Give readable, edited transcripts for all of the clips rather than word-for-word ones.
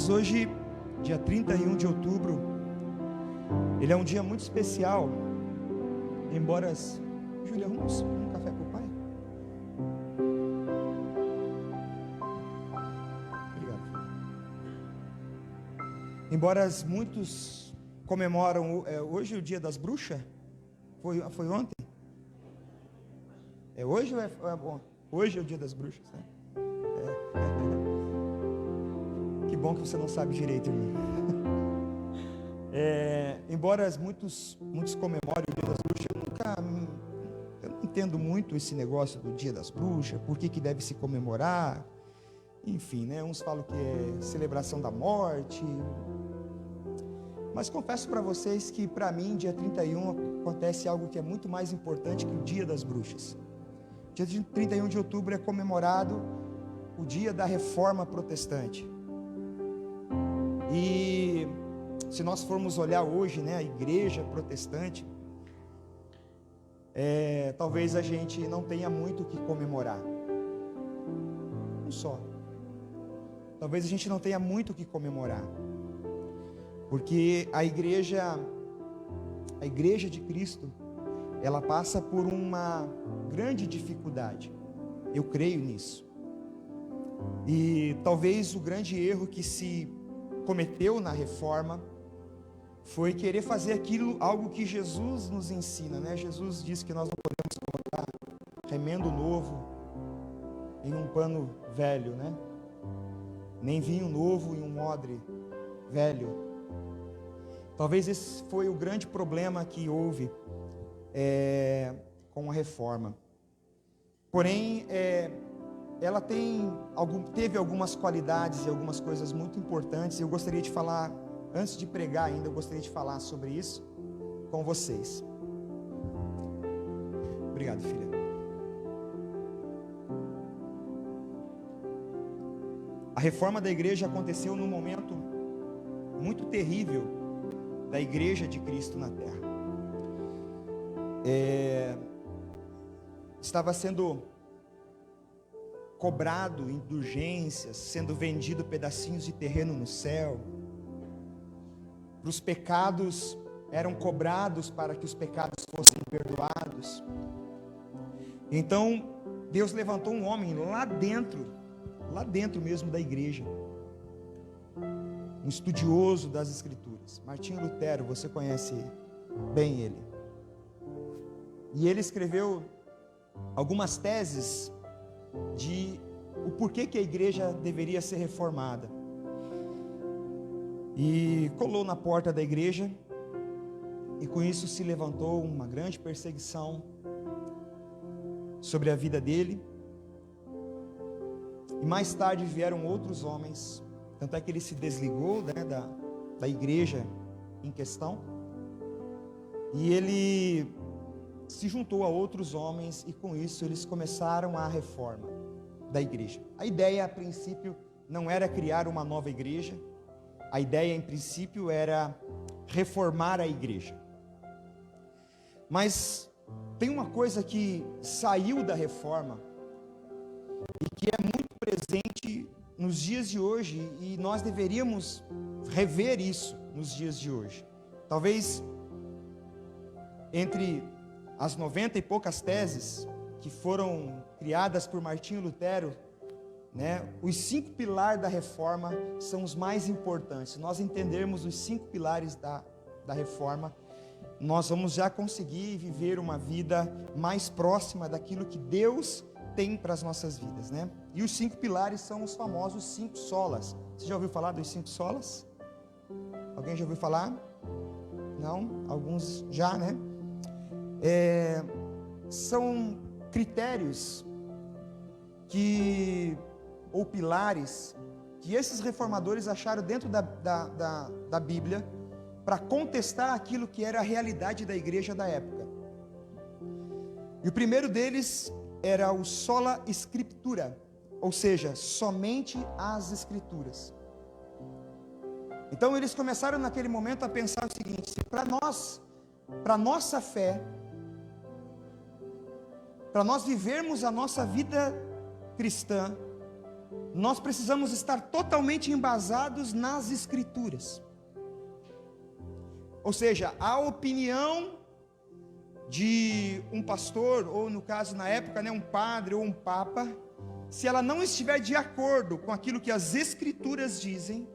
Irmãos, hoje, dia 31 de outubro, ele é um dia muito especial, embora... Júlia, arruma um café para o pai? Obrigado, filho. Embora muitos comemoram, hoje é o dia das bruxas? Foi ontem? É hoje ou é bom? Hoje é o dia das bruxas, né? Que bom que você não sabe direito, irmão. Embora muitos comemorem o dia das bruxas, eu não entendo muito esse negócio do dia das bruxas, por que deve se comemorar, enfim, né? Uns falam que é celebração da morte, mas confesso para vocês que para mim, dia 31, acontece algo que é muito mais importante que o dia das bruxas. Dia 31 de outubro é comemorado o dia da Reforma Protestante. E se nós formos olhar hoje, né, a igreja protestante, talvez a gente não tenha muito o que comemorar. Um só. Talvez a gente não tenha muito o que comemorar. Porque a igreja de Cristo, ela passa por uma grande dificuldade. Eu creio nisso. E talvez o grande erro que se cometeu na reforma foi querer fazer algo que Jesus nos ensina, né? Jesus disse que nós não podemos colocar remendo novo em um pano velho, né? Nem vinho novo em um odre velho. Talvez esse foi o grande problema que houve com a reforma. Porém, ela teve algumas qualidades e algumas coisas muito importantes. Eu gostaria de falar, antes de pregar ainda, eu gostaria de falar sobre isso com vocês. Obrigado, filha. A reforma da igreja aconteceu num momento muito terrível da igreja de Cristo na terra. Estava sendo cobrado indulgências, sendo vendido pedacinhos de terreno no céu. Para os pecados, eram cobrados para que os pecados fossem perdoados. Então, Deus levantou um homem lá dentro mesmo da igreja, um estudioso das Escrituras, Martinho Lutero, você conhece bem ele. E ele escreveu algumas teses de o porquê que a igreja deveria ser reformada. E colou na porta da igreja, e com isso se levantou uma grande perseguição sobre a vida dele. E mais tarde vieram outros homens, tanto é que ele se desligou, né, da igreja em questão, e ele se juntou a outros homens, e com isso eles começaram a reforma da igreja. A ideia a princípio não era criar uma nova igreja, a ideia em princípio era reformar a igreja. Mas tem uma coisa que saiu da reforma e que é muito presente nos dias de hoje, e nós deveríamos rever isso nos dias de hoje. Talvez entre as 90 e poucas teses que foram criadas por Martinho Lutero, né, os 5 pilares da reforma são os mais importantes. Se nós entendermos os 5 pilares da reforma, nós vamos já conseguir viver uma vida mais próxima daquilo que Deus tem para as nossas vidas, né? E os 5 pilares são os famosos 5 solas. Você já ouviu falar dos 5 solas? Alguém já ouviu falar? Não? Alguns já, né? São critérios ou pilares que esses reformadores acharam dentro da Bíblia para contestar aquilo que era a realidade da igreja da época. E o primeiro deles era o sola scriptura, ou seja, somente as escrituras. Então eles começaram naquele momento a pensar o seguinte: se para nossa fé, para nós vivermos a nossa vida cristã, nós precisamos estar totalmente embasados nas Escrituras. Ou seja, a opinião de um pastor, ou no caso na época, um padre ou um papa, se ela não estiver de acordo com aquilo que as Escrituras dizem,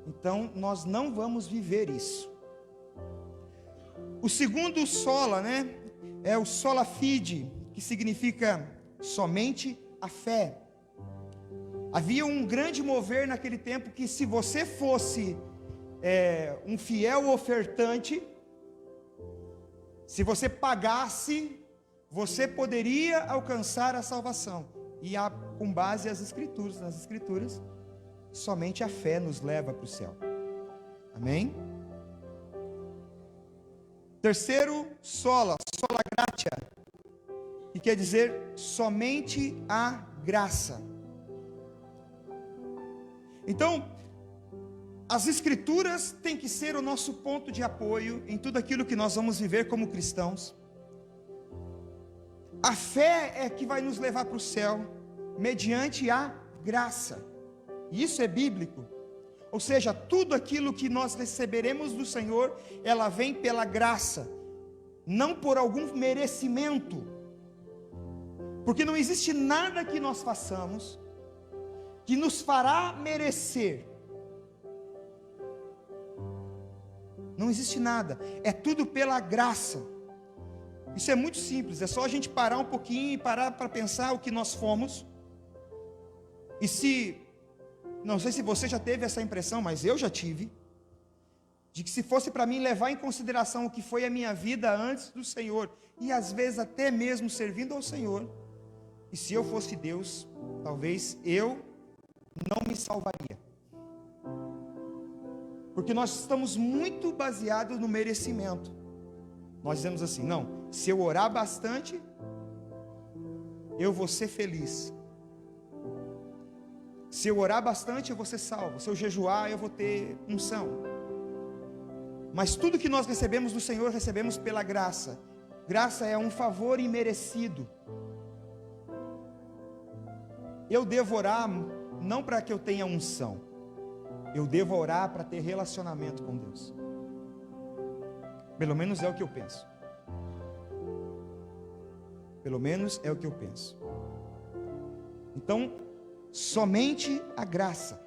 então nós não vamos viver isso. O segundo sola, é o sola fide, que significa somente a fé. Havia um grande mover naquele tempo que, se você fosse um fiel ofertante, se você pagasse, você poderia alcançar a salvação. E com base nas Escrituras, somente a fé nos leva para o céu. Amém? Terceiro, sola gratia, que quer dizer somente a graça. Então, as Escrituras têm que ser o nosso ponto de apoio em tudo aquilo que nós vamos viver como cristãos. A fé é que vai nos levar para o céu, mediante a graça. Isso é bíblico. Ou seja, tudo aquilo que nós receberemos do Senhor, ela vem pela graça, não por algum merecimento. Porque não existe nada que nós façamos que nos fará merecer. Não existe nada, é tudo pela graça. Isso é muito simples, é só a gente parar um pouquinho e parar para pensar o que nós fomos. E não sei se você já teve essa impressão, mas eu já tive, de que se fosse para mim levar em consideração o que foi a minha vida antes do Senhor, e às vezes até mesmo servindo ao Senhor, e se eu fosse Deus, talvez eu não me salvaria. Porque nós estamos muito baseados no merecimento. Nós dizemos assim: não, se eu orar bastante, eu vou ser feliz. Se eu orar bastante, eu vou ser salvo. Se eu jejuar, eu vou ter unção. Mas tudo que nós recebemos do Senhor, recebemos pela graça. Graça é um favor imerecido. Eu devo orar não para que eu tenha unção. Eu devo orar para ter relacionamento com Deus. Pelo menos é o que eu penso. Pelo menos é o que eu penso. Então, somente a graça.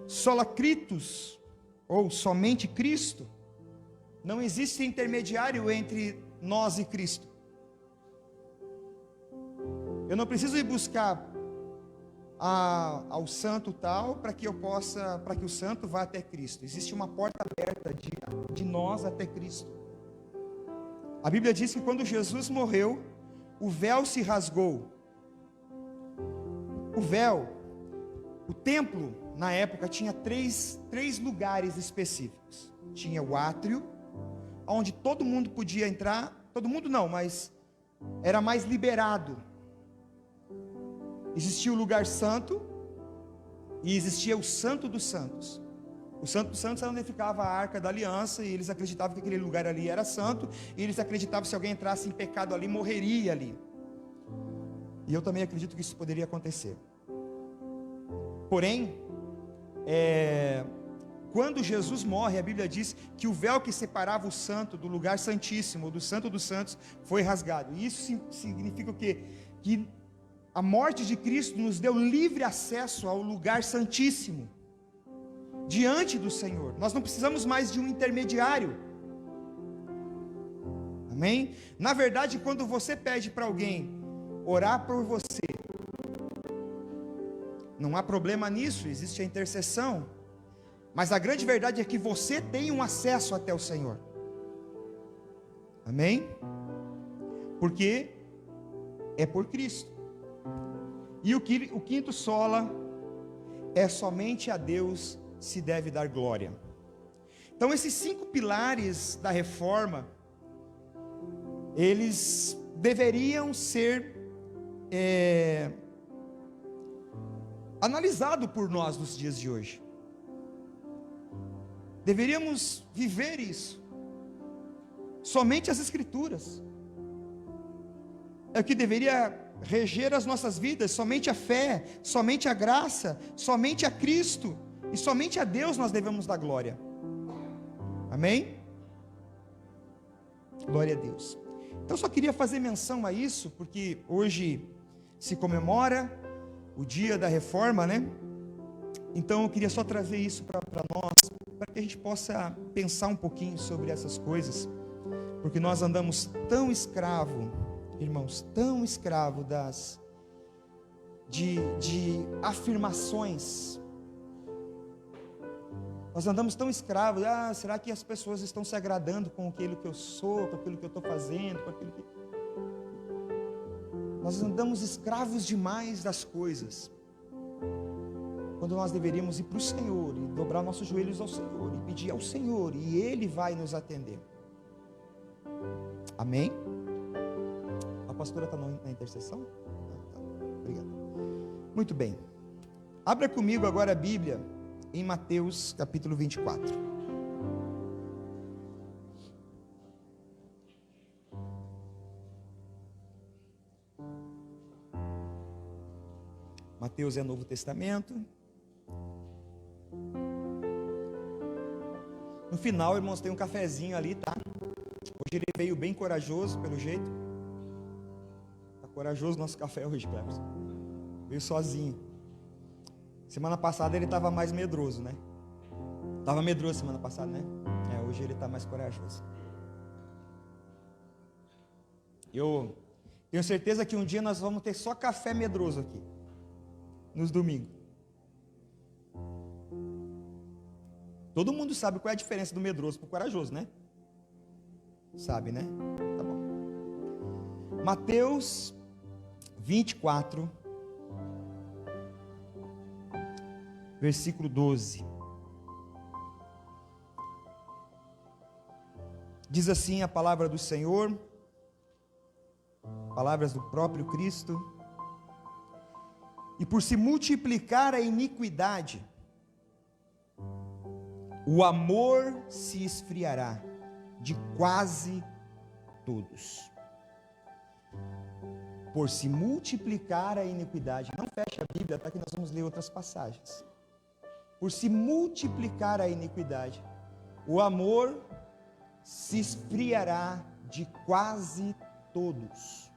Sola Christus, ou somente Cristo. Não existe intermediário entre nós e Cristo. Eu não preciso ir buscar ao santo tal para que o santo vá até Cristo. Existe uma porta aberta de nós até Cristo. A Bíblia diz que quando Jesus morreu, o véu se rasgou. O véu, o templo na época tinha três lugares específicos. Tinha o átrio, onde todo mundo podia entrar, todo mundo não, mas era mais liberado. Existia o lugar santo e existia o Santo dos Santos. O Santo dos Santos era onde ficava a Arca da Aliança, e eles acreditavam que aquele lugar ali era santo, e eles acreditavam que se alguém entrasse em pecado ali, morreria ali. E eu também acredito que isso poderia acontecer. Porém, quando Jesus morre, a Bíblia diz que o véu que separava o santo do lugar santíssimo, do Santo dos Santos, foi rasgado. E isso significa o quê? Que a morte de Cristo nos deu livre acesso ao lugar santíssimo, diante do Senhor. Nós não precisamos mais de um intermediário. Amém? Na verdade, quando você pede para alguém orar por você, não há problema nisso, existe a intercessão. Mas a grande verdade é que você tem um acesso até o Senhor. Amém? Porque é por Cristo. E o quinto sola é somente a Deus se deve dar glória. Então esses 5 pilares da reforma, eles deveriam ser analisados por nós nos dias de hoje. Deveríamos viver isso. Somente as Escrituras é o que deveria reger as nossas vidas, somente a fé, somente a graça, somente a Cristo e somente a Deus nós devemos dar glória. Amém? Glória a Deus. Então só queria fazer menção a isso, porque hoje se comemora o dia da reforma, né? Então eu queria só trazer isso para nós, para que a gente possa pensar um pouquinho sobre essas coisas, porque nós andamos tão escravo, irmãos, tão escravo de afirmações. Nós andamos tão escravos, será que as pessoas estão se agradando com aquilo que eu sou, com aquilo que eu estou fazendo, com aquilo que... Nós andamos escravos demais das coisas, quando nós deveríamos ir para o Senhor, e dobrar nossos joelhos ao Senhor, e pedir ao Senhor, e Ele vai nos atender. Amém? A pastora está na intercessão? Tá. Obrigado. Muito bem. Abra comigo agora a Bíblia, em Mateus capítulo 24. Mateus é Novo Testamento. No final, irmãos, tem um cafezinho ali, tá? Hoje ele veio bem corajoso, pelo jeito. Tá corajoso nosso café hoje, Cleberson. Veio sozinho. Semana passada ele estava mais medroso, né? Estava medroso semana passada, né? Hoje ele está mais corajoso. Eu tenho certeza que um dia nós vamos ter só café medroso aqui, nos domingos. Todo mundo sabe qual é a diferença do medroso para o corajoso, né? Sabe, né? Tá bom. Mateus 24, versículo 12. Diz assim a palavra do Senhor, palavras do próprio Cristo: e por se multiplicar a iniquidade, o amor se esfriará de quase todos. Por se multiplicar a iniquidade, não feche a Bíblia, tá? Que nós vamos ler outras passagens. Por se multiplicar a iniquidade, o amor se esfriará de quase todos.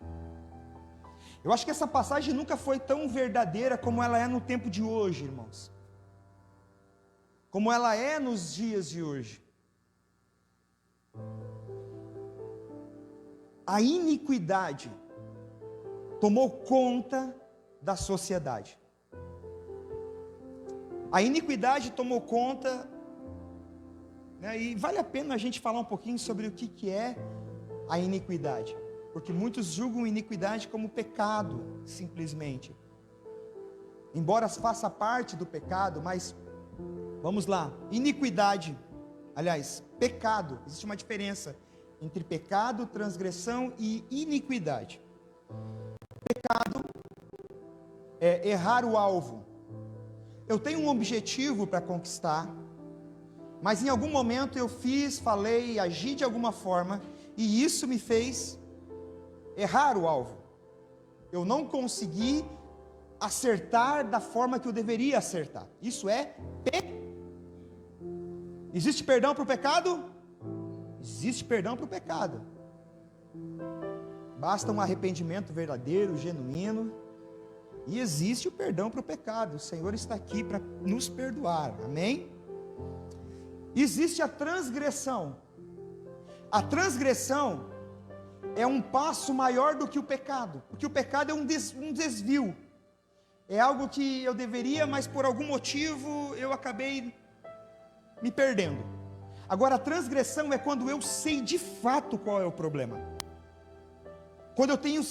Eu acho que essa passagem nunca foi tão verdadeira como ela é no tempo de hoje, irmãos. Como ela é nos dias de hoje. A iniquidade tomou conta da sociedade. A iniquidade tomou conta, né, e vale a pena a gente falar um pouquinho sobre o que é a iniquidade, porque muitos julgam iniquidade como pecado, simplesmente, embora faça parte do pecado, mas vamos lá, iniquidade, aliás, pecado, existe uma diferença entre pecado, transgressão e iniquidade. Pecado é errar o alvo. Eu tenho um objetivo para conquistar, mas em algum momento eu fiz, falei, agi de alguma forma, e isso me fez errar o alvo. Eu não consegui acertar da forma que eu deveria acertar. Isso é pecado. Existe perdão para o pecado? Existe perdão para o pecado. Basta um arrependimento verdadeiro, genuíno, e existe o perdão para o pecado. O Senhor está aqui para nos perdoar, amém? Existe a transgressão. A transgressão é um passo maior do que o pecado, porque o pecado é um desvio, é algo que eu deveria, mas por algum motivo eu acabei me perdendo. Agora a transgressão é quando eu sei de fato qual é o problema, quando eu tenho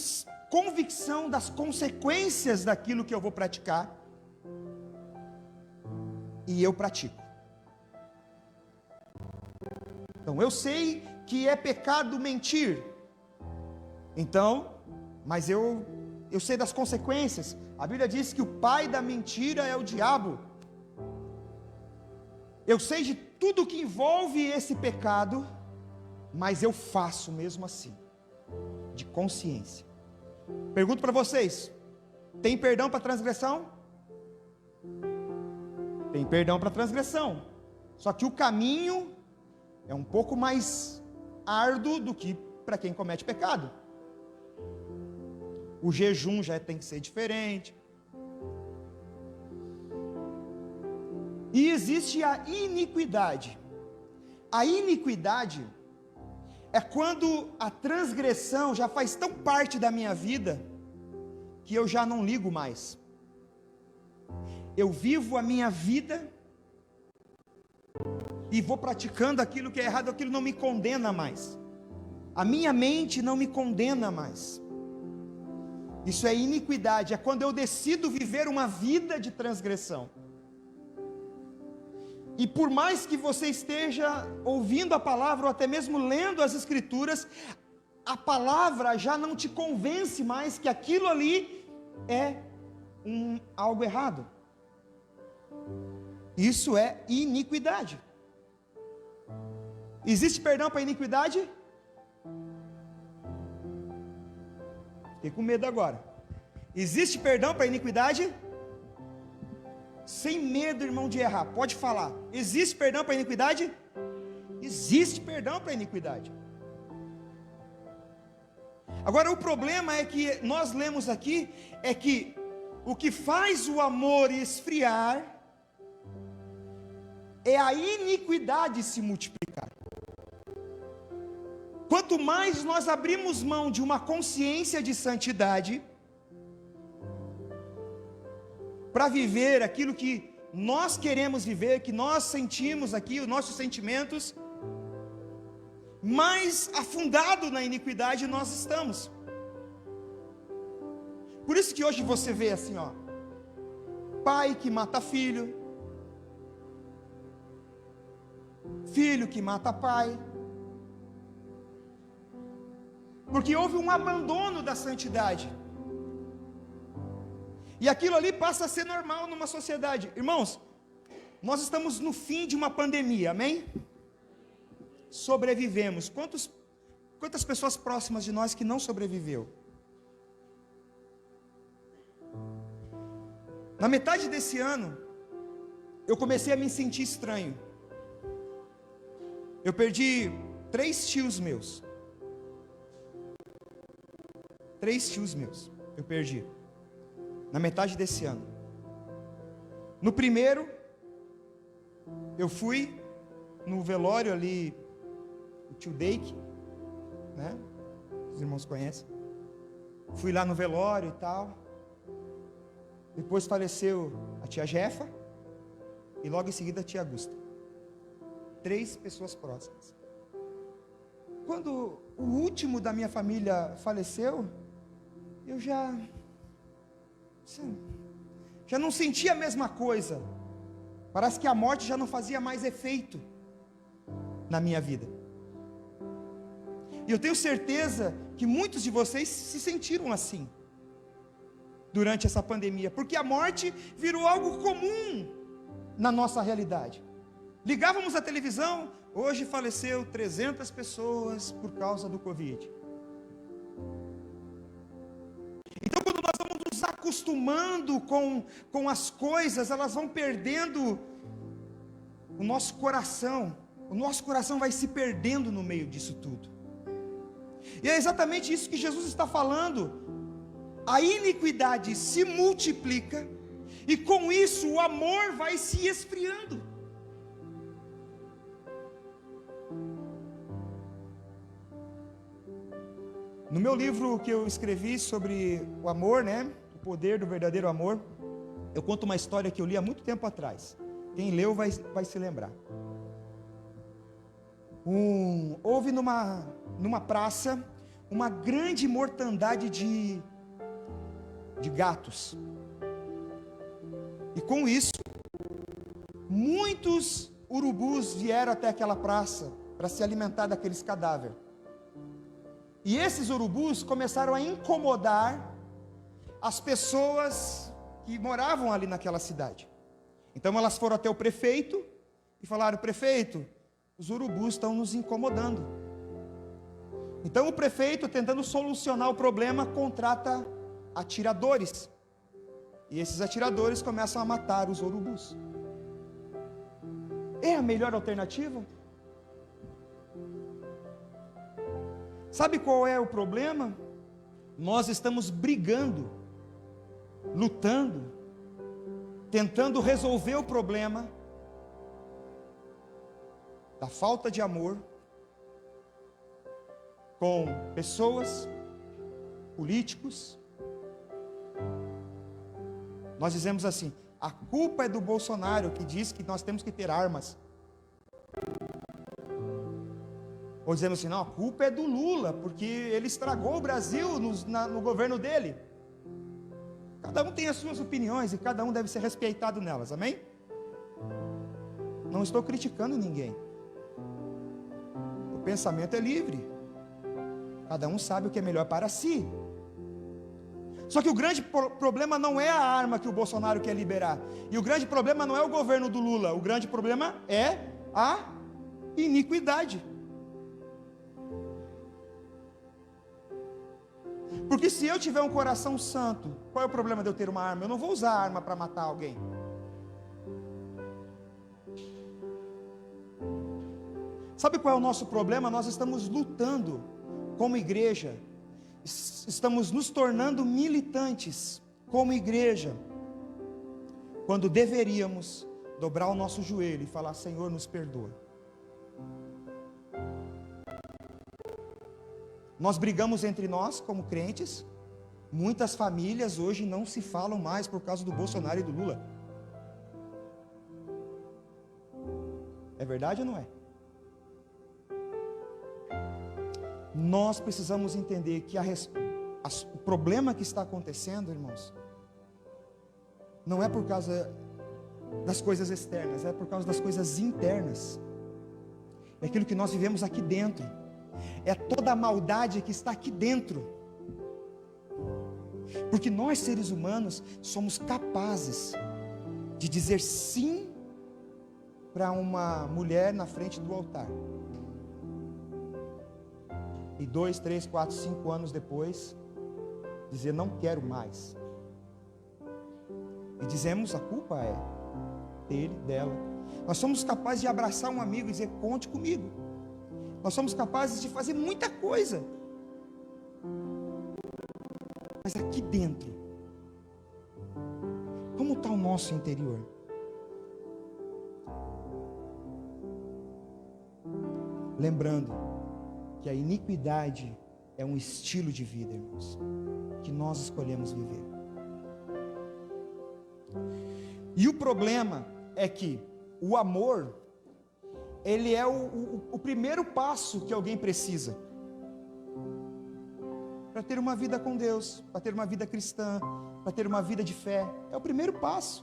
convicção das consequências daquilo que eu vou praticar, e eu pratico. Então eu sei que é pecado mentir, então, mas eu sei das consequências. A Bíblia diz que o pai da mentira é o diabo. Eu sei de tudo que envolve esse pecado, mas eu faço mesmo assim, de consciência. Pergunto para vocês: tem perdão para transgressão? Tem perdão para transgressão. Só que o caminho é um pouco mais árduo do que para quem comete pecado. O jejum já tem que ser diferente. E existe a iniquidade. A iniquidade é quando a transgressão já faz tão parte da minha vida que eu já não ligo mais. Eu vivo a minha vida e vou praticando aquilo que é errado, aquilo não me condena mais. A minha mente não me condena mais. Isso é iniquidade, é quando eu decido viver uma vida de transgressão. E por mais que você esteja ouvindo a palavra, ou até mesmo lendo as escrituras, a palavra já não te convence mais que aquilo ali é algo errado. Isso é iniquidade. Existe perdão para iniquidade? Fiquei com medo agora. Existe perdão para iniquidade? Sem medo, irmão, de errar, pode falar. Existe perdão para iniquidade? Existe perdão para iniquidade. Agora o problema é que nós lemos aqui, é que o que faz o amor esfriar é a iniquidade se multiplicar. Quanto mais nós abrimos mão de uma consciência de santidade, para viver aquilo que nós queremos viver, que nós sentimos aqui, os nossos sentimentos, mais afundado na iniquidade nós estamos. Por isso que hoje você vê assim, ó, pai que mata filho, filho que mata pai, porque houve um abandono da santidade. E aquilo ali passa a ser normal numa sociedade. Irmãos, nós estamos no fim de uma pandemia, amém? Sobrevivemos. Quantas pessoas próximas de nós que não sobreviveu? Na metade desse ano, eu comecei a me sentir estranho. Eu perdi 3 tios meus. 3 tios meus, eu perdi. Na metade desse ano. No primeiro, eu fui no velório ali, o tio Deik, né? Os irmãos conhecem. Fui lá no velório e tal. Depois faleceu a tia Jefa e logo em seguida a tia Augusta. 3 pessoas próximas. Quando o último da minha família faleceu, eu já não sentia a mesma coisa. Parece que a morte já não fazia mais efeito na minha vida. E eu tenho certeza que muitos de vocês se sentiram assim durante essa pandemia, porque a morte virou algo comum na nossa realidade. Ligávamos a televisão, hoje faleceu 300 pessoas por causa do Covid. Então, quando nós vamos nos acostumando com as coisas, elas vão perdendo o nosso coração vai se perdendo no meio disso tudo. E é exatamente isso que Jesus está falando. A iniquidade se multiplica, e com isso o amor vai se esfriando. No meu livro que eu escrevi sobre o amor, né, o poder do verdadeiro amor, eu conto uma história que eu li há muito tempo atrás. Quem leu vai se lembrar. Houve numa praça uma grande mortandade de gatos. E com isso, muitos urubus vieram até aquela praça para se alimentar daqueles cadáveres. E esses urubus começaram a incomodar as pessoas que moravam ali naquela cidade. Então elas foram até o prefeito e falaram: prefeito, os urubus estão nos incomodando. Então o prefeito, tentando solucionar o problema, contrata atiradores. E esses atiradores começam a matar os urubus. É a melhor alternativa? Sabe qual é o problema? Nós estamos brigando, lutando, tentando resolver o problema da falta de amor com pessoas, políticos. Nós dizemos assim: a culpa é do Bolsonaro, que diz que nós temos que ter armas. Ou dizemos assim: não, a culpa é do Lula, porque ele estragou o Brasil no governo dele. Cada um tem as suas opiniões e cada um deve ser respeitado nelas, amém? Não estou criticando ninguém. O pensamento é livre. Cada um sabe o que é melhor para si. Só que o grande problema não é a arma que o Bolsonaro quer liberar. E o grande problema não é o governo do Lula. O grande problema é a iniquidade. Porque se eu tiver um coração santo, qual é o problema de eu ter uma arma? Eu não vou usar a arma para matar alguém. Sabe qual é o nosso problema? Nós estamos lutando como igreja, estamos nos tornando militantes como igreja, quando deveríamos dobrar o nosso joelho e falar: Senhor, nos perdoa. Nós brigamos entre nós como crentes. Muitas famílias hoje não se falam mais por causa do Bolsonaro e do Lula. É verdade ou não é? Nós precisamos entender que o problema que está acontecendo, irmãos, não é por causa das coisas externas, é por causa das coisas internas. É aquilo que nós vivemos aqui dentro. É toda a maldade que está aqui dentro. Porque nós, seres humanos, somos capazes de dizer sim para uma mulher na frente do altar. E 2, 3, 4, 5 anos depois, dizer: não quero mais. E dizemos: a culpa é dele, dela. Nós somos capazes de abraçar um amigo e dizer: conte comigo. Nós somos capazes de fazer muita coisa. Mas aqui dentro, como está o nosso interior? Lembrando que a iniquidade é um estilo de vida, irmãos, que nós escolhemos viver. E o problema é que o amor, ele é o primeiro passo que alguém precisa para ter uma vida com Deus, para ter uma vida cristã, para ter uma vida de fé. É o primeiro passo.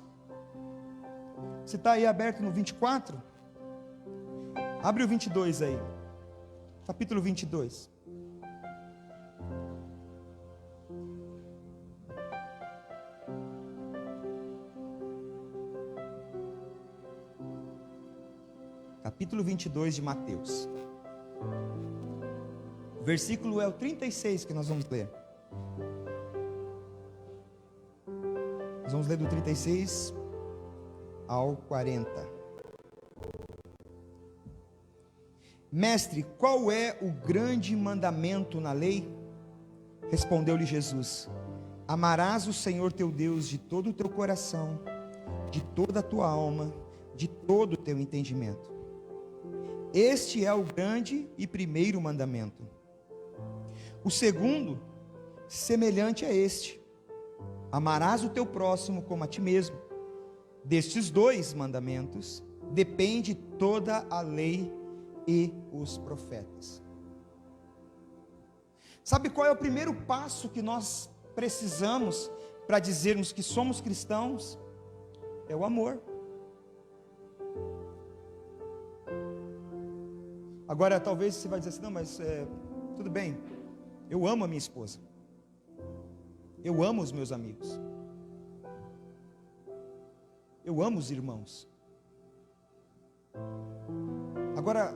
Você está aí aberto no 24? Abre o 22 aí. Capítulo 22. Capítulo 22 de Mateus. O versículo é o 36 que nós vamos ler. Nós vamos ler do 36 ao 40. Mestre, qual é o grande mandamento na lei? Respondeu-lhe Jesus: amarás o Senhor teu Deus de todo o teu coração, de toda a tua alma, de todo o teu entendimento. Este é o grande e primeiro mandamento. O segundo, semelhante a este: amarás o teu próximo como a ti mesmo. Destes dois mandamentos depende toda a lei e os profetas. Sabe qual é o primeiro passo que nós precisamos para dizermos que somos cristãos? É o amor. Agora talvez você vai dizer assim: não, mas tudo bem, eu amo a minha esposa, eu amo os meus amigos, eu amo os irmãos. Agora,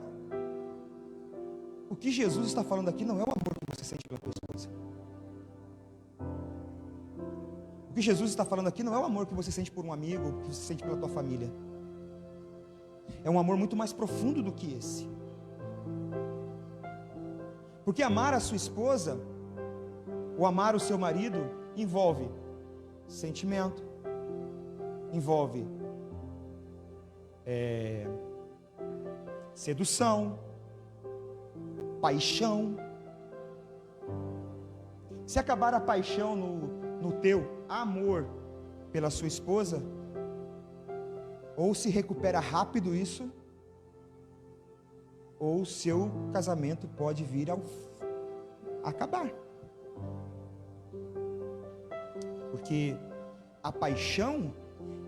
O que Jesus está falando aqui não é o amor que você sente pela tua esposa. O que Jesus está falando aqui não é o amor que você sente por um amigo, que você sente pela tua família. É um amor muito mais profundo do que esse. Porque amar a sua esposa, ou amar o seu marido, envolve sentimento, envolve sedução, paixão. Se acabar a paixão no teu amor pela sua esposa, ou se recupera rápido isso, ou o seu casamento pode vir a acabar. Porque a paixão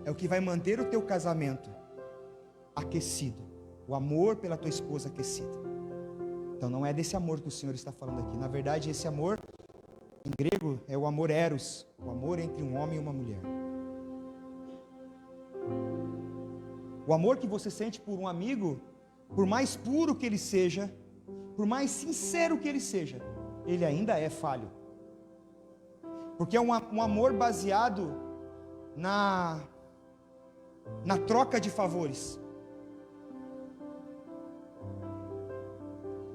é o que vai manter o teu casamento aquecido, o amor pela tua esposa aquecido. Então não é desse amor que o Senhor está falando aqui. Na verdade, esse amor em grego é o amor eros, o amor entre um homem e uma mulher. O amor que você sente por um amigo, por mais puro que ele seja, por mais sincero que ele seja, ele ainda é falho. Porque é um amor baseado na troca de favores.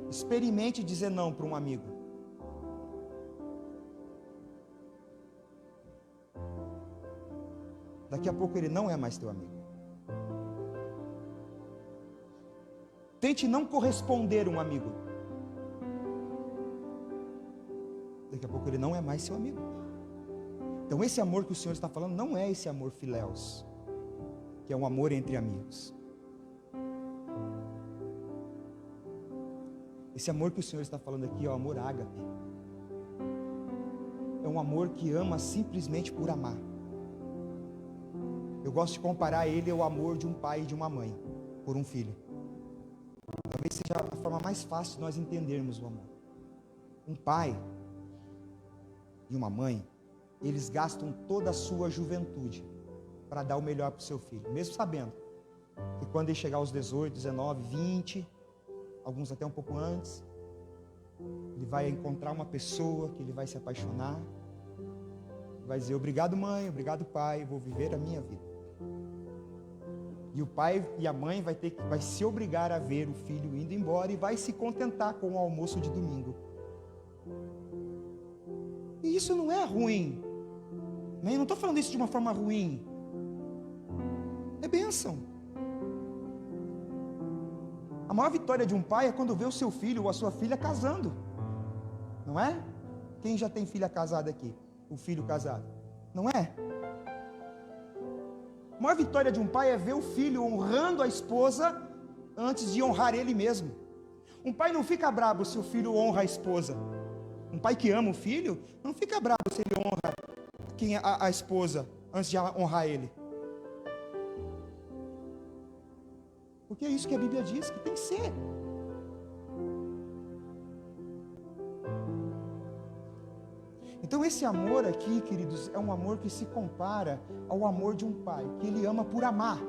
Experimente dizer não para um amigo. Daqui a pouco ele não é mais teu amigo. Tente não corresponder um amigo. Daqui a pouco ele não é mais seu amigo. Então esse amor que o Senhor está falando não é esse amor filéus, que é um amor entre amigos. Esse amor que o Senhor está falando aqui é o amor ágape. É um amor que ama simplesmente por amar. Eu gosto de comparar ele ao amor de um pai e de uma mãe por um filho. Talvez seja a forma mais fácil de nós entendermos o amor. Um pai e uma mãe, eles gastam toda a sua juventude para dar o melhor para o seu filho, mesmo sabendo que quando ele chegar aos 18, 19, 20, alguns até um pouco antes, ele vai encontrar uma pessoa que ele vai se apaixonar, vai dizer: obrigado mãe, obrigado pai, vou viver a minha vida. E o pai e a mãe vai se obrigar a ver o filho indo embora e vai se contentar com o almoço de domingo. E isso não é ruim. Eu não estou falando isso de uma forma ruim. É bênção. A maior vitória de um pai é quando vê o seu filho ou a sua filha casando. Não é? Quem já tem filha casada aqui? O filho casado. Não é? A maior vitória de um pai é ver o filho honrando a esposa antes de honrar ele mesmo. Um pai não fica bravo se o filho honra a esposa. Um pai que ama o filho não fica bravo se ele honra a esposa antes de honrar ele. Porque é isso que a Bíblia diz que tem que ser. Então esse amor aqui, queridos, é um amor que se compara ao amor de um pai, que ele ama por amar.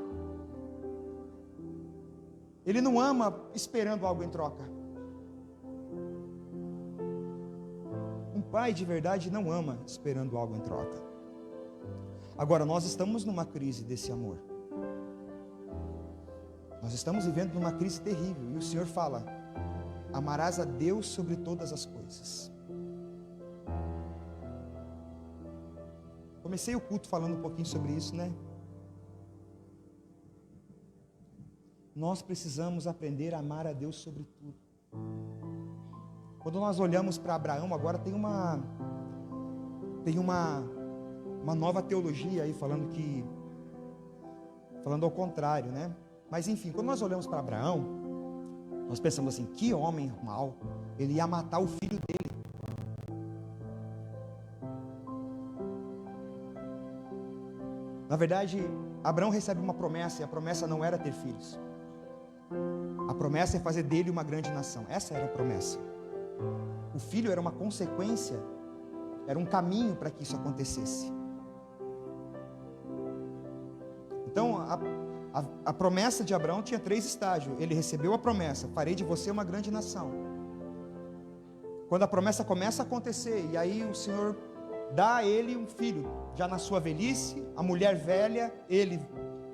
Ele não ama esperando algo em troca. Um pai de verdade não ama esperando algo em troca. Agora, nós estamos numa crise desse amor. Nós estamos vivendo numa crise terrível. E o Senhor fala: amarás a Deus sobre todas as coisas. Comecei o culto falando um pouquinho sobre isso, né? Nós precisamos aprender a amar a Deus sobre tudo. Quando nós olhamos para Abraão, agora tem uma nova teologia aí falando ao contrário, né? Mas enfim, quando nós olhamos para Abraão, nós pensamos assim: que homem mau, ele ia matar o filho dele. Na verdade, Abraão recebe uma promessa, e a promessa não era ter filhos. A promessa é fazer dele uma grande nação. Essa era a promessa. O filho era uma consequência, era um caminho para que isso acontecesse. Então, a promessa de Abraão tinha 3 estágios. Ele recebeu a promessa: farei de você uma grande nação. quando a promessa começa a acontecer, e aí o Senhor dá a ele um filho, já na sua velhice, a mulher velha, ele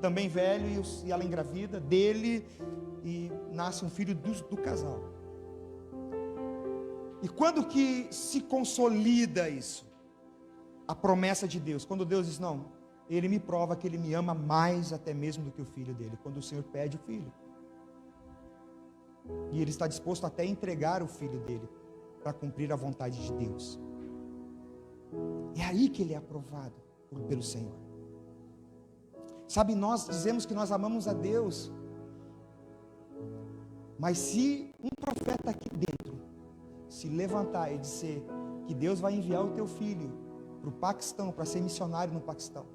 também velho, e ela engravida dele, e nasce um filho do casal. E quando que se consolida isso? A promessa de Deus, quando Deus diz, não, Ele me prova que Ele me ama mais até mesmo do que o filho dele, quando o Senhor pede o filho. E Ele está disposto até a entregar o filho dele, para cumprir a vontade de Deus. É aí que Ele é aprovado pelo Senhor. Sabe, nós dizemos que nós amamos a Deus, mas se um profeta aqui dentro se levantar e dizer que Deus vai enviar o teu filho para o Paquistão, para ser missionário no Paquistão,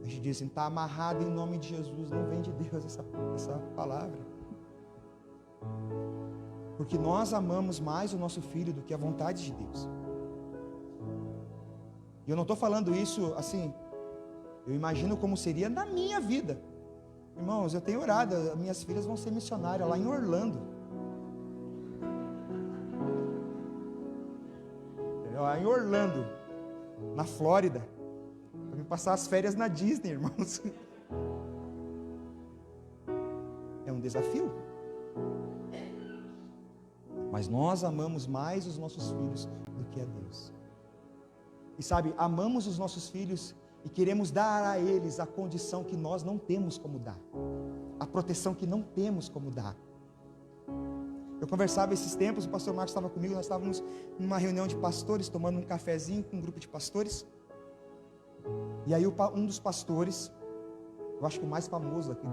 a gente diz assim, está amarrado em nome de Jesus, não vem de Deus essa palavra. Porque nós amamos mais o nosso filho do que a vontade de Deus. E eu não estou falando isso assim, eu imagino como seria na minha vida. Irmãos, eu tenho orado, minhas filhas vão ser missionárias lá em Orlando. Lá em Orlando, na Flórida. Para me passar as férias na Disney, irmãos. É um desafio. Mas nós amamos mais os nossos filhos do que a Deus. E sabe, amamos os nossos filhos e queremos dar a eles a condição que nós não temos como dar, a proteção que não temos como dar. Eu conversava esses tempos, o pastor Marcos estava comigo, nós estávamos numa reunião de pastores, tomando um cafezinho com um grupo de pastores. E aí um dos pastores, eu acho que o mais famoso aqui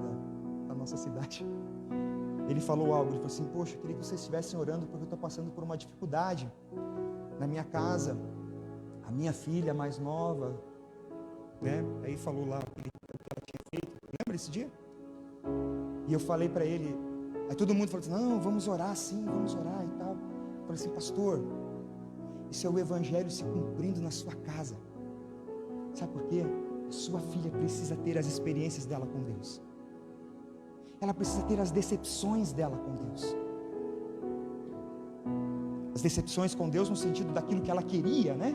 da nossa cidade, ele falou algo, ele falou assim, poxa, eu queria que vocês estivessem orando porque eu estou passando por uma dificuldade na minha casa, a minha filha mais nova, né? Aí falou lá o que ela tinha feito, lembra desse dia? E eu falei para ele, aí todo mundo falou assim, não, vamos orar sim, vamos orar e tal. Eu falei assim, pastor, isso é o evangelho se cumprindo na sua casa. Sabe por quê? Sua filha precisa ter as experiências dela com Deus. Ela precisa ter as decepções dela com Deus. As decepções com Deus no sentido daquilo que ela queria, né?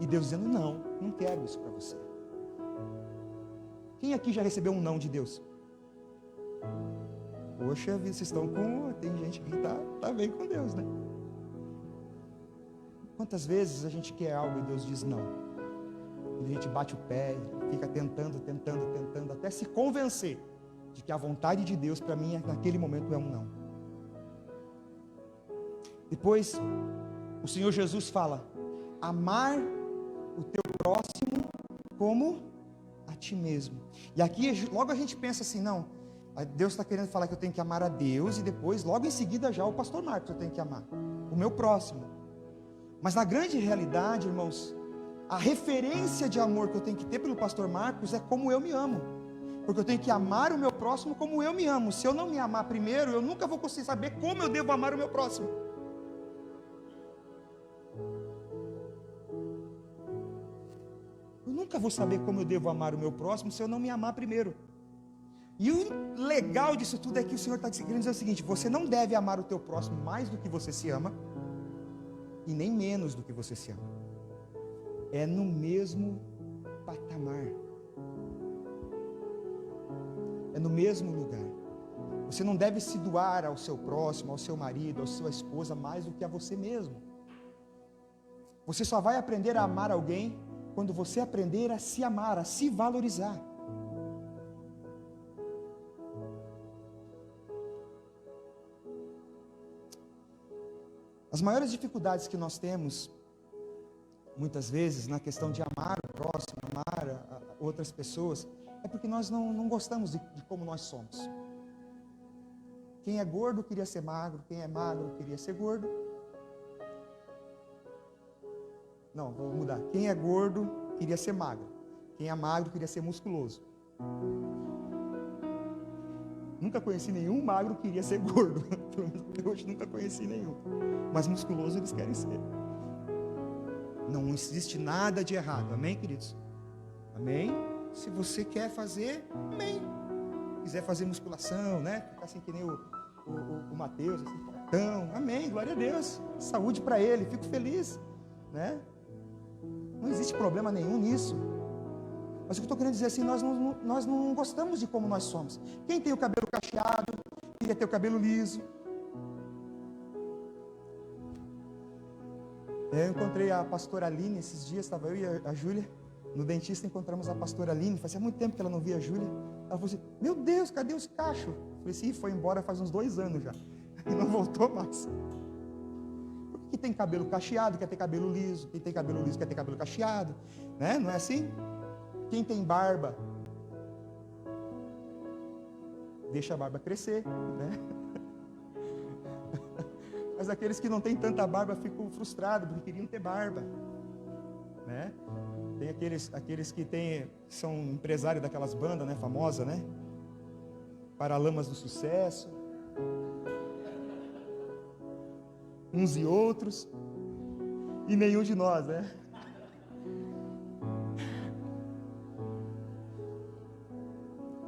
E Deus dizendo, não quero isso para você. Quem aqui já recebeu um não de Deus? Poxa vida, vocês estão com... Tem gente que está bem com Deus, né? Quantas vezes a gente quer algo e Deus diz não? E a gente bate o pé, fica tentando, até se convencer de que a vontade de Deus para mim naquele momento é um não. Depois, o Senhor Jesus fala, amar o teu próximo como a ti mesmo. E aqui logo a gente pensa assim, não, Deus está querendo falar que eu tenho que amar a Deus e depois, logo em seguida já o pastor Marcos eu tenho que amar, o meu próximo. Mas na grande realidade, irmãos, a referência de amor que eu tenho que ter pelo pastor Marcos é como eu me amo. Porque eu tenho que amar o meu próximo como eu me amo. Se eu não me amar primeiro, eu nunca vou conseguir saber como eu devo amar o meu próximo. Eu nunca vou saber como eu devo amar o meu próximo se eu não me amar primeiro. E o legal disso tudo é que o Senhor está querendo dizer o seguinte, você não deve amar o teu próximo mais do que você se ama, e nem menos do que você se ama. É no mesmo patamar. É no mesmo lugar. Você não deve se doar ao seu próximo, ao seu marido, à sua esposa, mais do que a você mesmo. Você só vai aprender a amar alguém quando você aprender a se amar, a se valorizar. As maiores dificuldades que nós temos, muitas vezes, na questão de amar o próximo, amar a outras pessoas, é porque nós não gostamos de como nós somos. Quem é gordo queria ser magro, quem é magro queria ser gordo. Não, vou mudar. Quem é gordo queria ser magro, quem é magro queria ser musculoso. Nunca conheci nenhum magro que queria ser gordo. Hoje nunca conheci nenhum. Mas musculoso eles querem ser. Não existe nada de errado. Amém, queridos? Amém? Se você quer fazer, amém. Quiser fazer musculação, né? Ficar assim que nem o Mateus, assim, fortão, amém, glória a Deus, saúde para ele, fico feliz, né? Não existe problema nenhum nisso. Mas o que eu estou querendo dizer assim, nós não gostamos de como nós somos. Quem tem o cabelo cacheado, queria ter o cabelo liso. Eu encontrei a pastora Aline esses dias, estava eu e a Júlia no dentista, encontramos a pastora Aline, fazia muito tempo que ela não via a Júlia. Ela falou assim, meu Deus, cadê os cachos? Eu falei assim, foi embora faz uns 2 anos já, e não voltou mais. Quem tem cabelo cacheado quer ter cabelo liso, quem tem cabelo liso quer ter cabelo cacheado, né? Não é assim? Quem tem barba, deixa a barba crescer, né? Mas aqueles que não têm tanta barba ficam frustrados, porque queriam ter barba, né? Tem aqueles que são empresários daquelas bandas, né, famosas, né? Paralamas do Sucesso, uns e outros, e nenhum de nós, né?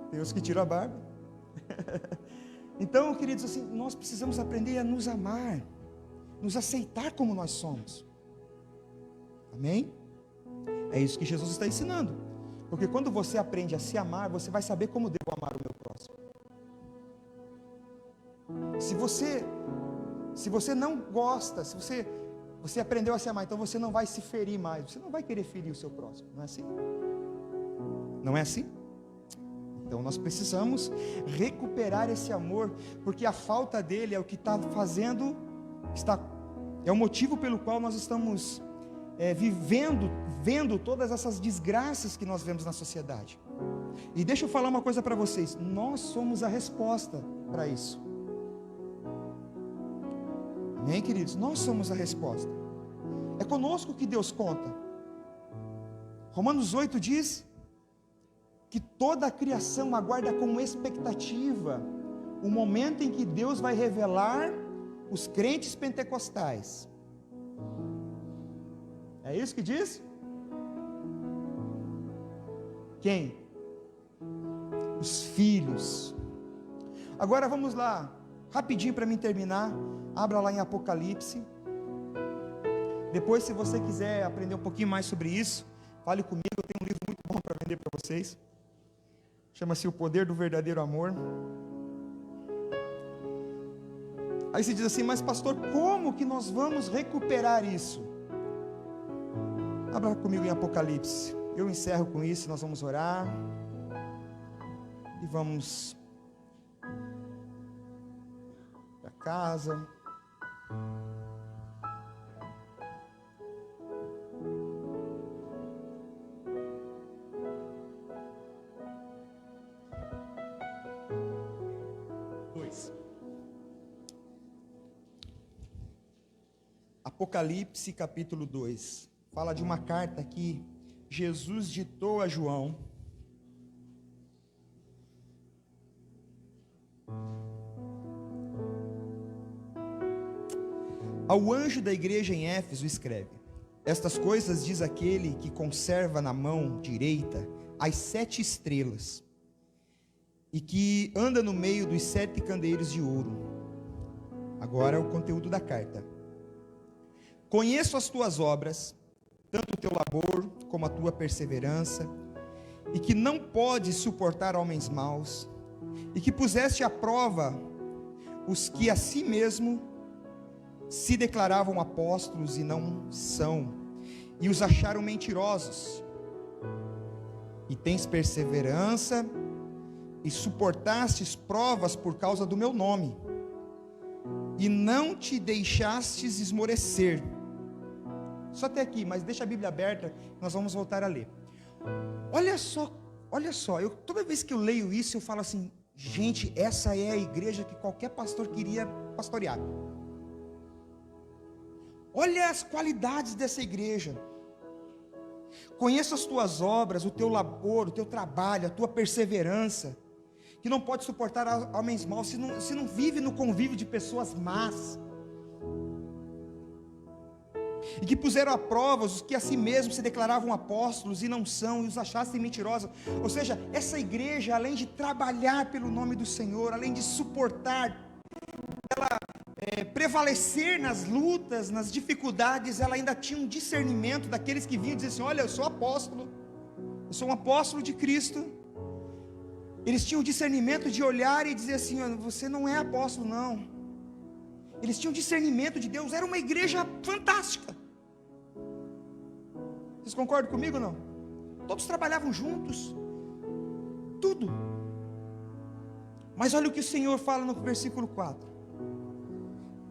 Tem os que tiram a barba. Então, queridos, assim, nós precisamos aprender a nos amar, nos aceitar como nós somos. Amém? É isso que Jesus está ensinando. Porque quando você aprende a se amar, você vai saber como devo amar o meu próximo. Se você não gosta, se você aprendeu a se amar, então você não vai se ferir mais, você não vai querer ferir o seu próximo, não é assim? Não é assim? Então nós precisamos recuperar esse amor, porque a falta dele é o que está fazendo, é o motivo pelo qual nós estamos vendo todas essas desgraças que nós vemos na sociedade. E deixa eu falar uma coisa para vocês, nós somos a resposta para isso. Amém, queridos? Nós somos a resposta. É conosco que Deus conta. Romanos 8 diz que toda a criação aguarda com expectativa o momento em que Deus vai revelar os crentes pentecostais. É isso que diz? Quem? Os filhos. Agora vamos lá, rapidinho para mim terminar. Abra lá em Apocalipse. Depois, se você quiser aprender um pouquinho mais sobre isso, fale comigo, eu tenho um livro muito bom para vender para vocês. Chama-se O Poder do Verdadeiro Amor. Aí se diz assim, mas pastor, como que nós vamos recuperar isso? Abra comigo em Apocalipse. Eu encerro com isso, nós vamos orar. E vamos para casa. Apocalipse capítulo 2, fala de uma carta que Jesus ditou a João. Ao anjo da igreja em Éfeso escreve: estas coisas diz aquele que conserva na mão direita as 7 estrelas, e que anda no meio dos 7 candeeiros de ouro. Agora o conteúdo da carta. Conheço as tuas obras, tanto o teu labor como a tua perseverança, e que não podes suportar homens maus, e que puseste à prova os que a si mesmo se declaravam apóstolos e não são, e os acharam mentirosos. E tens perseverança, e suportastes provas por causa do meu nome, e não te deixastes esmorecer. Só até aqui, mas deixa a Bíblia aberta, nós vamos voltar a ler. Olha só, toda vez que eu leio isso, eu falo assim, gente, essa é a igreja que qualquer pastor queria pastorear. Olha as qualidades dessa igreja. Conheço as tuas obras, o teu labor, o teu trabalho, a tua perseverança, que não pode suportar homens maus, se não vive no convívio de pessoas más, e que puseram à prova os que a si mesmos se declaravam apóstolos e não são, e os achassem mentirosos. Ou seja, essa igreja, além de trabalhar pelo nome do Senhor, além de suportar, prevalecer nas lutas, nas dificuldades, ela ainda tinha um discernimento daqueles que vinham dizer assim: olha, eu sou apóstolo, eu sou um apóstolo de Cristo. Eles tinham o discernimento de olhar e dizer assim: olha, você não é apóstolo, não. Eles tinham discernimento de Deus. Era uma igreja fantástica. Vocês concordam comigo ou não? Todos trabalhavam juntos, tudo. Mas olha o que o Senhor fala no versículo 4: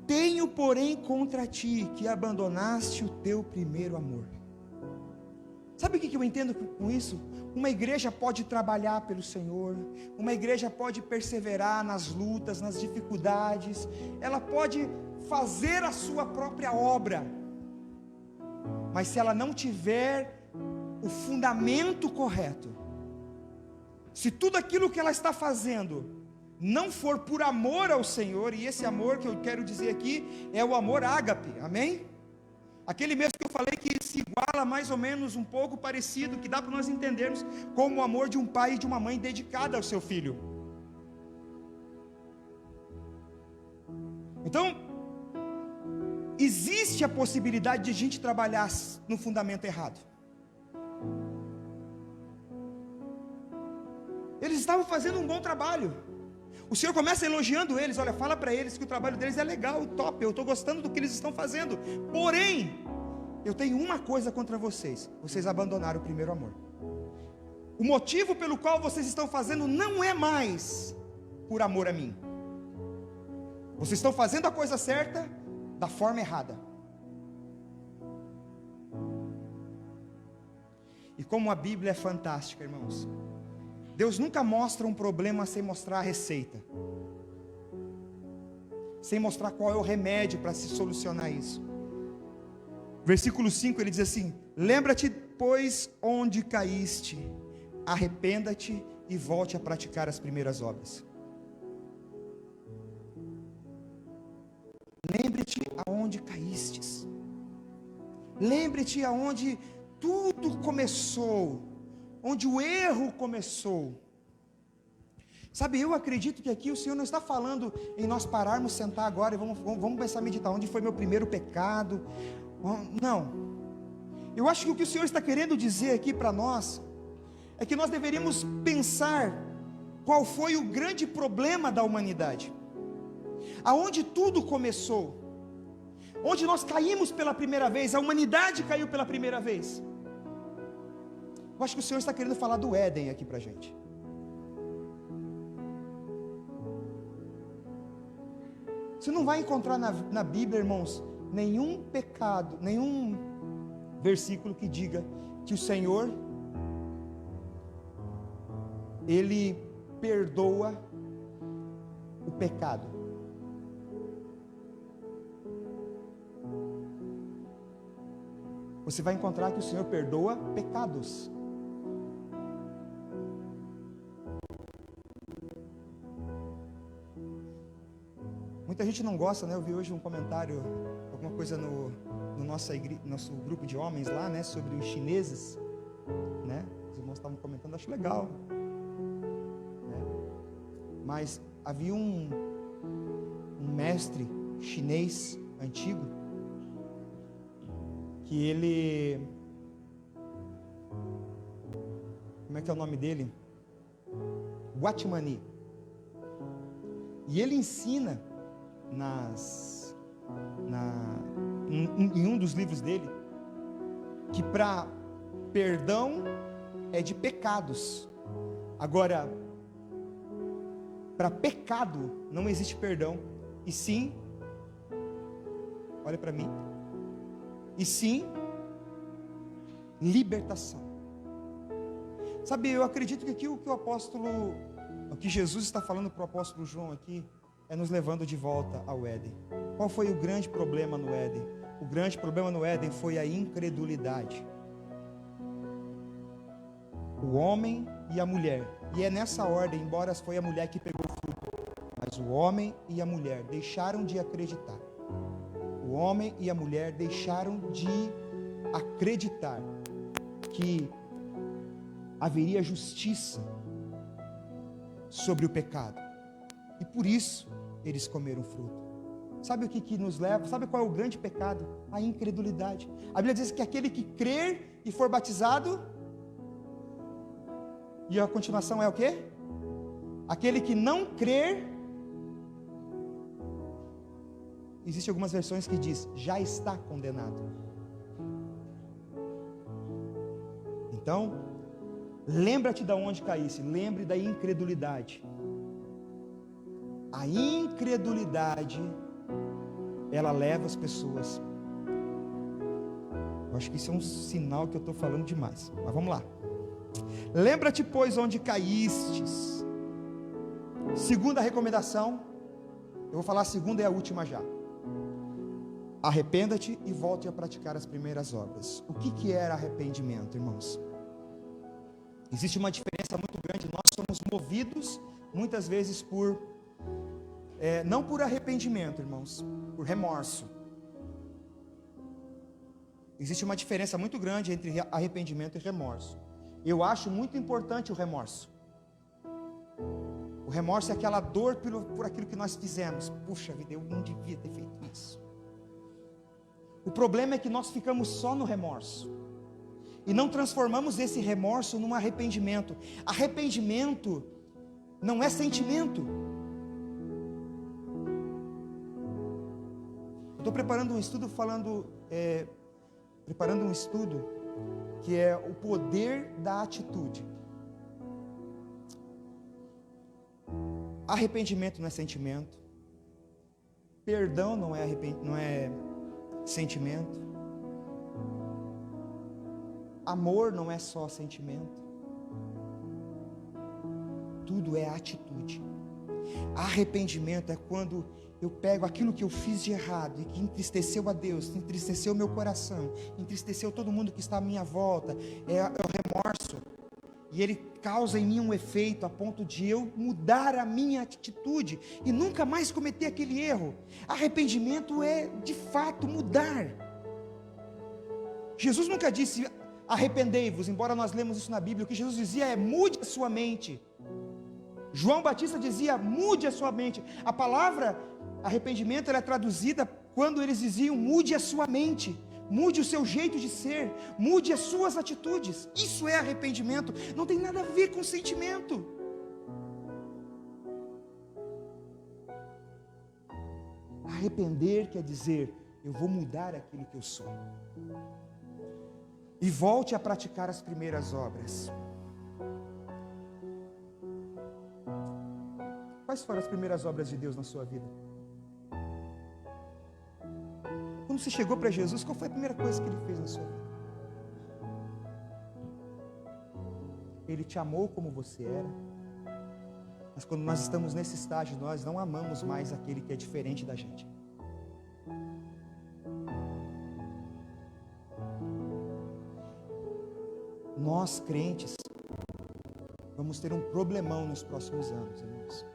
tenho, porém, contra ti que abandonaste o teu primeiro amor. Sabe o que eu entendo com isso? Uma igreja pode trabalhar pelo Senhor, uma igreja pode perseverar nas lutas, nas dificuldades, ela pode fazer a sua própria obra, mas se ela não tiver o fundamento correto, se tudo aquilo que ela está fazendo não for por amor ao Senhor, e esse amor que eu quero dizer aqui é o amor ágape, amém? Aquele mesmo que eu falei que se iguala mais ou menos um pouco parecido, que dá para nós entendermos como o amor de um pai e de uma mãe dedicada ao seu filho. Então, existe a possibilidade de a gente trabalhar no fundamento errado. Eles estavam fazendo um bom trabalho. O Senhor começa elogiando eles: olha, fala para eles que o trabalho deles é legal, top, eu estou gostando do que eles estão fazendo. Porém, eu tenho uma coisa contra vocês: vocês abandonaram o primeiro amor. O motivo pelo qual vocês estão fazendo não é mais por amor a mim. Vocês estão fazendo a coisa certa da forma errada. E como a Bíblia é fantástica, irmãos, Deus nunca mostra um problema sem mostrar a receita, sem mostrar qual é o remédio para se solucionar isso. Versículo 5 ele diz assim: lembra-te, pois, onde caíste, arrependa-te e volte a praticar as primeiras obras. Lembre-te aonde caístes, lembre-te aonde tudo começou, onde o erro começou. Sabe, eu acredito que aqui o Senhor não está falando em nós pararmos, sentar agora e vamos começar a meditar onde foi meu primeiro pecado. Não, eu acho que o que o Senhor está querendo dizer aqui para nós é que nós deveríamos pensar qual foi o grande problema da humanidade, aonde tudo começou, onde nós caímos pela primeira vez, a humanidade caiu pela primeira vez. Eu acho que o Senhor está querendo falar do Éden aqui para a gente. Você não vai encontrar na Bíblia, irmãos, nenhum pecado, nenhum versículo que diga que o Senhor, Ele perdoa o pecado. Você vai encontrar que o Senhor perdoa pecados. Muita gente não gosta, né? Eu vi hoje um comentário, alguma coisa no nosso grupo de homens lá, né? Sobre os chineses, né? Os irmãos estavam comentando, acho legal, né? Mas havia um mestre chinês antigo, que ele, como é que é o nome dele? Guatimani. E ele ensina em um dos livros dele, que para perdão é de pecados. Agora, para pecado não existe perdão, e sim, olha para mim, e sim libertação. Sabe, eu acredito que aqui o que Jesus está falando para o apóstolo João aqui, é nos levando de volta ao Éden. Qual foi o grande problema no Éden? O grande problema no Éden foi a incredulidade. O homem e a mulher, e é nessa ordem, embora foi a mulher que pegou o fruto, mas o homem e a mulher deixaram de acreditar. O homem e a mulher deixaram de acreditar que haveria justiça sobre o pecado, e por isso eles comeram fruto. Sabe o que nos leva? Sabe qual é o grande pecado? A incredulidade. A Bíblia diz que aquele que crer e for batizado, e a continuação é o quê? Aquele que não crer, existem algumas versões que diz, já está condenado. Então, lembra-te de onde caísse, lembre da incredulidade. A incredulidade, ela leva as pessoas. Eu acho que isso é um sinal que eu estou falando demais, mas vamos lá. Lembra-te, pois, onde caístes. Segunda recomendação, eu vou falar a segunda e a última já. Arrependa-te e volte a praticar as primeiras obras. O que era arrependimento, irmãos? Existe uma diferença muito grande. Nós somos movidos muitas vezes por não por arrependimento, irmãos, por remorso. Existe uma diferença muito grande entre arrependimento e remorso. Eu acho muito importante o remorso. O remorso é aquela dor por aquilo que nós fizemos. Puxa vida, eu não devia ter feito isso. O problema é que nós ficamos só no remorso e não transformamos esse remorso num arrependimento. Arrependimento não é sentimento. Eu estou preparando um estudo que é o poder da atitude. Arrependimento não é sentimento. Perdão não é sentimento. Amor não é só sentimento. Tudo é atitude. Arrependimento é quando eu pego aquilo que eu fiz de errado e que entristeceu a Deus, entristeceu meu coração, entristeceu todo mundo que está à minha volta, é o remorso, e ele causa em mim um efeito a ponto de eu mudar a minha atitude e nunca mais cometer aquele erro. Arrependimento é de fato mudar. Jesus nunca disse arrependei-vos, embora nós lemos isso na Bíblia. O que Jesus dizia é mude a sua mente. João Batista dizia mude a sua mente. A palavra arrependimento ela é traduzida quando eles diziam mude a sua mente, mude o seu jeito de ser, mude as suas atitudes. Isso é arrependimento, não tem nada a ver com sentimento. Arrepender quer dizer eu vou mudar aquilo que eu sou e volte a praticar as primeiras obras. Quais foram as primeiras obras de Deus na sua vida? Quando você chegou para Jesus, qual foi a primeira coisa que Ele fez na sua vida? Ele te amou como você era. Mas quando nós estamos nesse estágio, nós não amamos mais aquele que é diferente da gente. Nós crentes vamos ter um problemão nos próximos anos, irmãos.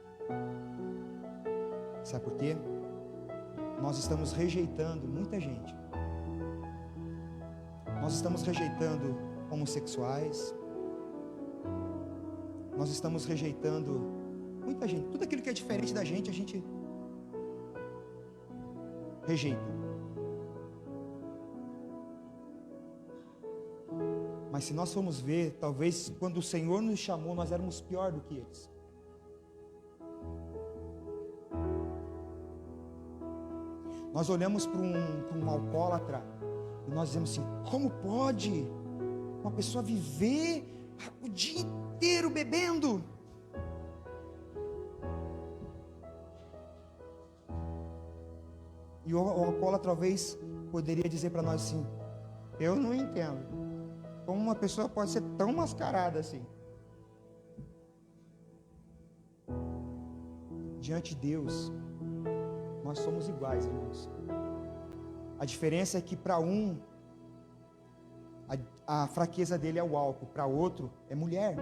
Sabe por quê? Nós estamos rejeitando muita gente. Nós estamos rejeitando homossexuais. Nós estamos rejeitando muita gente. Tudo aquilo que é diferente da gente, a gente rejeita. Mas se nós formos ver, talvez quando o Senhor nos chamou, nós éramos pior do que eles. Nós olhamos para um alcoólatra e nós dizemos assim, como pode uma pessoa viver o dia inteiro bebendo? E o alcoólatra talvez poderia dizer para nós assim, eu não entendo como uma pessoa pode ser tão mascarada assim. Diante de Deus, nós somos iguais, irmãos. A diferença é que para um, a fraqueza dele é o álcool, para outro é mulher.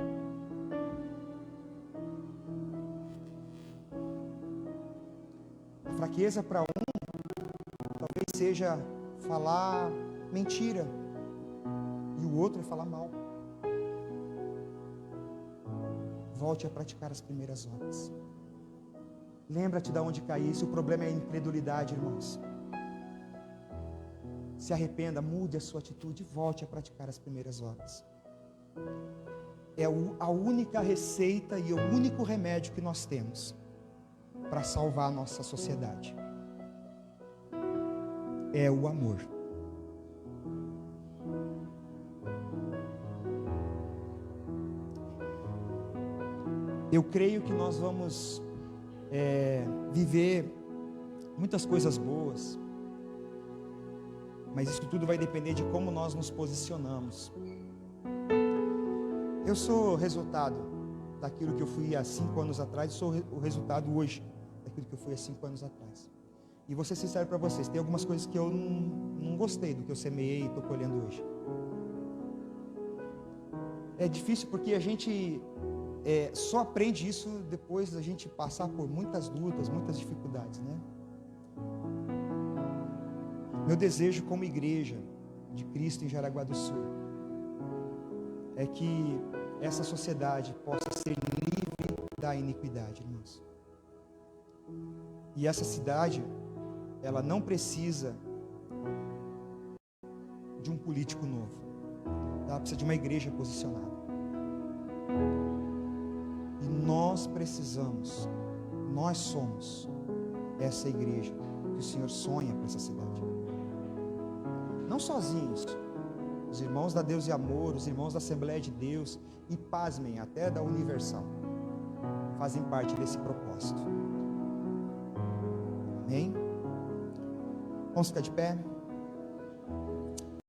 A fraqueza para um, talvez seja falar mentira, e o outro é falar mal. Volte a praticar as primeiras obras. Lembra-te de onde caísse. O problema é a incredulidade, irmãos. Se arrependa, mude a sua atitude e volte a praticar as primeiras obras. É a única receita e o único remédio que nós temos para salvar a nossa sociedade. É o amor. Eu creio que nós vamos viver muitas coisas boas, mas isso tudo vai depender de como nós nos posicionamos. Eu sou resultado daquilo que eu fui há 5 anos atrás, e sou o resultado hoje daquilo que eu fui há 5 anos atrás. E vou ser sincero para vocês, tem algumas coisas que eu não gostei do que eu semeei e estou colhendo hoje. É difícil porque a gente só aprende isso depois da gente passar por muitas lutas, muitas dificuldades, né? Meu desejo como igreja de Cristo em Jaraguá do Sul é que essa sociedade possa ser livre da iniquidade, irmãos. E essa cidade, ela não precisa de um político novo. Ela precisa de uma igreja posicionada. E nós precisamos, nós somos essa igreja que o Senhor sonha para essa cidade. Não sozinhos, os irmãos da Deus e Amor, os irmãos da Assembleia de Deus, e pasmem, até da Universal, fazem parte desse propósito. Amém? Vamos ficar de pé?